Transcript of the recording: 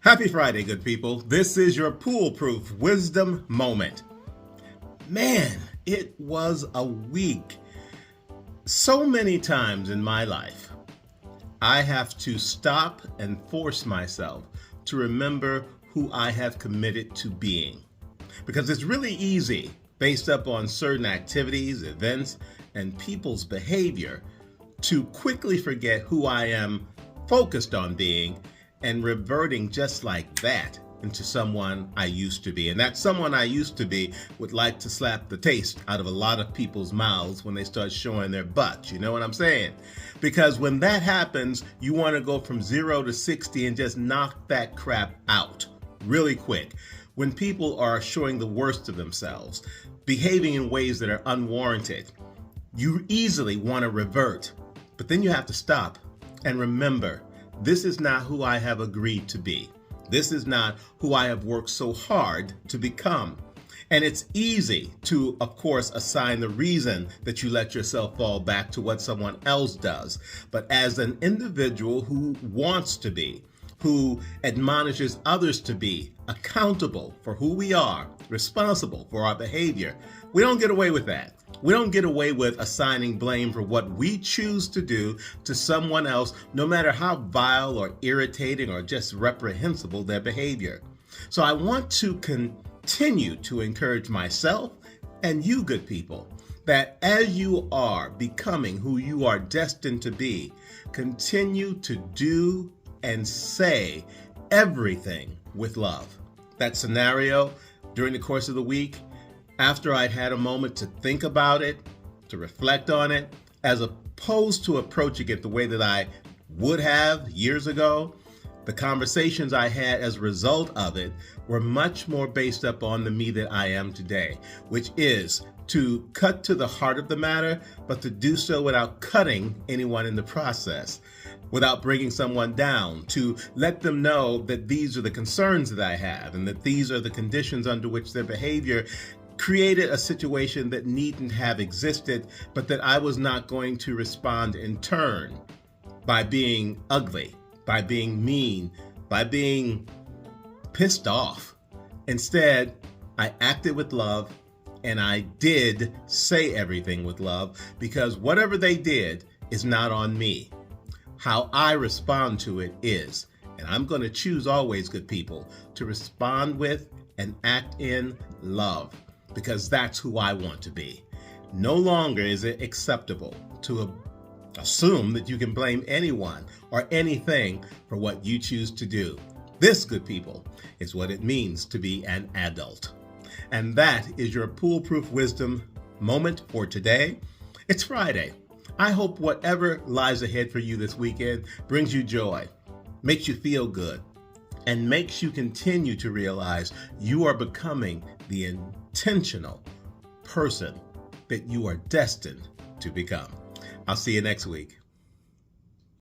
Happy Friday, good people. This is your PoolePRoof Wisdom Moment. Man, it was a week. So many times in my life, I have to stop and force myself to remember who I have committed to being. Because it's really easy, based upon certain activities, events, and people's behavior, to quickly forget who I am focused on being and reverting just like that into someone I used to be. And that someone I used to be would like to slap the taste out of a lot of people's mouths when they start showing their butts. You know what I'm saying? Because when that happens, you want to go from 0 to 60 and just knock that crap out really quick. When people are showing the worst of themselves, behaving in ways that are unwarranted, you easily want to revert. But then you have to stop and remember, this is not who I have agreed to be. This is not who I have worked so hard to become. And it's easy to, of course, assign the reason that you let yourself fall back to what someone else does. But as an individual who wants to be, who admonishes others to be accountable for who we are, responsible for our behavior, we don't get away with that. We don't get away with assigning blame for what we choose to do to someone else, no matter how vile or irritating or just reprehensible their behavior. So I want to continue to encourage myself and you, good people, that as you are becoming who you are destined to be, continue to do and say everything with love. That scenario during the course of the week, after I'd had a moment to think about it, to reflect on it, as opposed to approaching it the way that I would have years ago, the conversations I had as a result of it were much more based up on the me that I am today, which is to cut to the heart of the matter, but to do so without cutting anyone in the process, without bringing someone down, to let them know that these are the concerns that I have and that these are the conditions under which their behavior created a situation that needn't have existed, but that I was not going to respond in turn by being ugly, by being mean, by being pissed off. Instead, I acted with love and I did say everything with love, because whatever they did is not on me. How I respond to it is. And I'm going to choose always, good people, to respond with and act in love, because that's who I want to be. No longer is it acceptable to assume that you can blame anyone or anything for what you choose to do. This, good people, is what it means to be an adult. And that is your PoolePRoof Wisdom Moment for today. It's Friday. I hope whatever lies ahead for you this weekend brings you joy, makes you feel good, and makes you continue to realize you are becoming the intentional person that you are destined to become. I'll see you next week.